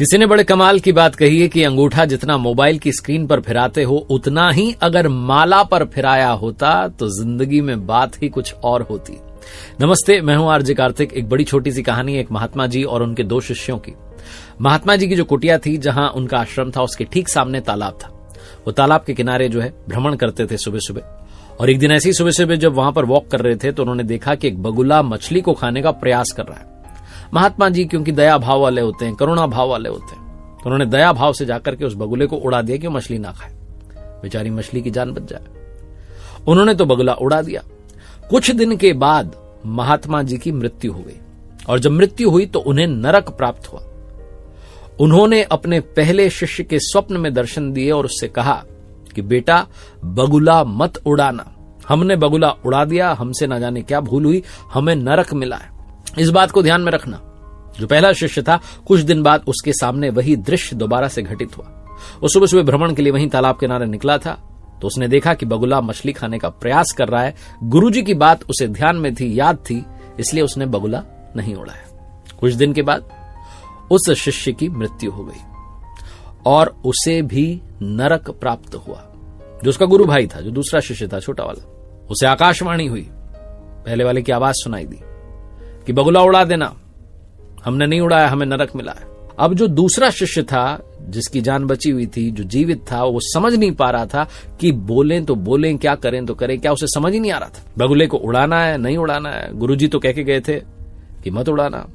किसी ने बड़े कमाल की बात कही है कि अंगूठा जितना मोबाइल की स्क्रीन पर फिराते हो उतना ही अगर माला पर फिराया होता तो जिंदगी में बात ही कुछ और होती। नमस्ते, मैं हूं आरजे कार्तिक। एक बड़ी छोटी सी कहानी एक महात्मा जी और उनके दो शिष्यों की। महात्मा जी की जो कुटिया थी, जहां उनका आश्रम था, उसके ठीक सामने तालाब था। वो तालाब के किनारे जो है भ्रमण करते थे सुबह सुबह। और एक दिन ऐसी सुबह सुबह जब वहां पर वॉक कर रहे थे तो उन्होंने देखा कि एक बगुला मछली को खाने का प्रयास कर रहा है। महात्मा जी क्योंकि दया भाव वाले होते हैं, करुणा भाव वाले होते हैं, तो उन्होंने दया भाव से जाकर के उस बगुले को उड़ा दिया कि वो मछली ना खाए, बेचारी मछली की जान बच जाए। उन्होंने तो बगुला उड़ा दिया। कुछ दिन के बाद महात्मा जी की मृत्यु हो गई और जब मृत्यु हुई तो उन्हें नरक प्राप्त हुआ। उन्होंने अपने पहले शिष्य के स्वप्न में दर्शन दिए और उससे कहा कि बेटा, बगुला मत उड़ाना। हमने बगुला उड़ा दिया, हमसे ना जाने क्या भूल हुई, हमें नरक मिला है। इस बात को ध्यान में रखना। जो पहला शिष्य था, कुछ दिन बाद उसके सामने वही दृश्य दोबारा से घटित हुआ। वो सुबह सुबह भ्रमण के लिए वहीं तालाब किनारे निकला था तो उसने देखा कि बगुला मछली खाने का प्रयास कर रहा है। गुरुजी की बात उसे ध्यान में थी, याद थी, इसलिए उसने बगुला नहीं उड़ाया। कुछ दिन के बाद उस शिष्य की मृत्यु हो गई और उसे भी नरक प्राप्त हुआ। जो उसका गुरु भाई था, जो दूसरा शिष्य था, छोटा वाला, उसे आकाशवाणी हुई, पहले वाले की आवाज सुनाई दी कि बगुला उड़ा देना। हमने नहीं उड़ाया, हमें नरक मिला है। अब जो दूसरा शिष्य था, जिसकी जान बची हुई थी, जो जीवित था, वो समझ नहीं पा रहा था कि बोलें तो बोलें, क्या करें तो करें क्या। उसे समझ ही नहीं आ रहा था बगुले को उड़ाना है नहीं उड़ाना है। गुरुजी तो कह के गए थे कि मत उड़ाना,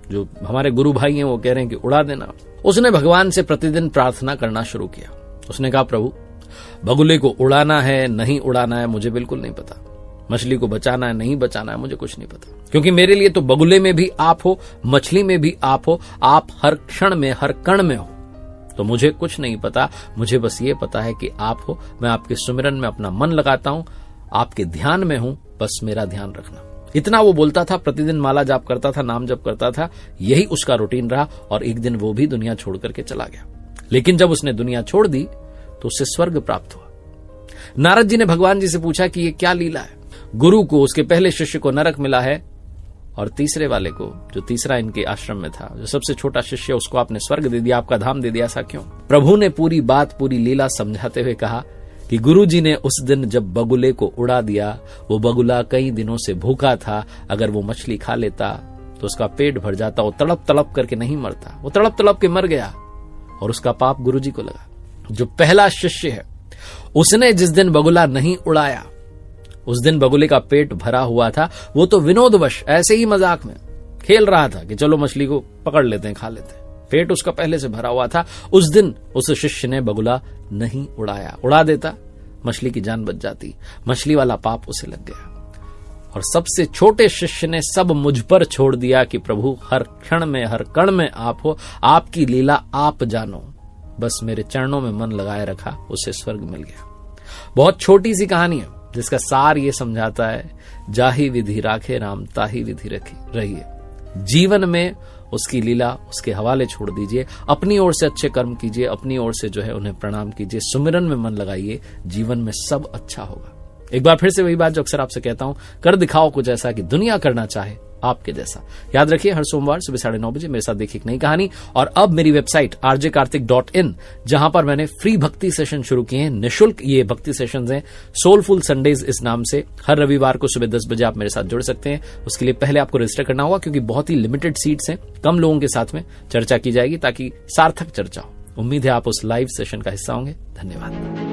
जो हमारे गुरु भाई हैं वो कह रहे हैं कि उड़ा देना। उसने भगवान से प्रतिदिन प्रार्थना करना शुरू किया। उसने कहा, प्रभु, बगुले को उड़ाना है नहीं उड़ाना है मुझे बिल्कुल नहीं पता, मछली को बचाना है नहीं बचाना है मुझे कुछ नहीं पता, क्योंकि मेरे लिए तो बगुले में भी आप हो, मछली में भी आप हो, आप हर क्षण में हर कण में हो, तो मुझे कुछ नहीं पता। मुझे बस ये पता है कि आप हो, मैं आपके सुमिरन में अपना मन लगाता हूं, आपके ध्यान में हूं, बस मेरा ध्यान रखना। इतना वो बोलता था, प्रतिदिन माला जाप करता था, नाम जप करता था, यही उसका रूटीन रहा। और एक दिन वो भी दुनिया छोड़ करके चला गया। लेकिन जब उसने दुनिया छोड़ दी तो उससे स्वर्ग प्राप्त हुआ। नारद जी ने भगवान जी से पूछा कि ये क्या लीला है। गुरु को, उसके पहले शिष्य को नरक मिला है और तीसरे वाले को, जो तीसरा इनके आश्रम में था, जो सबसे छोटा शिष्य, उसको आपने स्वर्ग दे दिया, आपका धाम दे दिया। ऐसा क्यों? प्रभु ने पूरी बात, पूरी लीला समझाते हुए कहा कि गुरु जी ने उस दिन जब बगुले को उड़ा दिया, वो बगुला कई दिनों से भूखा था। अगर वो मछली खा लेता तो उसका पेट भर जाता, वो तड़प तड़प करके नहीं मरता, वो तड़प तड़प के मर गया और उसका पाप गुरु जी को लगा। जो पहला शिष्य है, उसने जिस दिन बगुला नहीं उड़ाया, उस दिन बगुले का पेट भरा हुआ था। वो तो विनोदवश ऐसे ही मजाक में खेल रहा था कि चलो मछली को पकड़ लेते हैं, खा लेते हैं। पेट उसका पहले से भरा हुआ था। उस दिन उस शिष्य ने बगुला नहीं उड़ाया। उड़ा देता, मछली की जान बच जाती, मछली वाला पाप उसे लग गया। और सबसे छोटे शिष्य ने सब मुझ पर छोड़ दिया कि प्रभु, हर क्षण में हर कण में आप हो, आपकी लीला आप जानो, बस मेरे चरणों में मन लगाए रखा, उसे स्वर्ग मिल गया। बहुत छोटी सी कहानी है जिसका सार ये समझाता है, जाहि विधि राखे राम ताहि विधि रहिए। जीवन में उसकी लीला उसके हवाले छोड़ दीजिए, अपनी ओर से अच्छे कर्म कीजिए, अपनी ओर से जो है उन्हें प्रणाम कीजिए, सुमिरन में मन लगाइए, जीवन में सब अच्छा होगा। एक बार फिर से वही बात जो अक्सर आपसे कहता हूं, कर दिखाओ कुछ ऐसा कि दुनिया करना चाहे आपके जैसा। याद रखिए, हर सोमवार सुबह 9:30 बजे मेरे साथ देखिए एक नई कहानी। और अब मेरी वेबसाइट rjkartik.in, जहां पर मैंने फ्री भक्ति सेशन शुरू किए हैं, निःशुल्क ये भक्ति सेशंस हैं, सोलफुल संडेज इस नाम से। हर रविवार को सुबह 10 बजे आप मेरे साथ जुड़ सकते हैं। उसके लिए पहले आपको रजिस्टर करना होगा, क्योंकि बहुत ही लिमिटेड सीट्स हैं, कम लोगों के साथ में चर्चा की जाएगी ताकि सार्थक चर्चा हो। उम्मीद है आप उस लाइव सेशन का हिस्सा होंगे। धन्यवाद।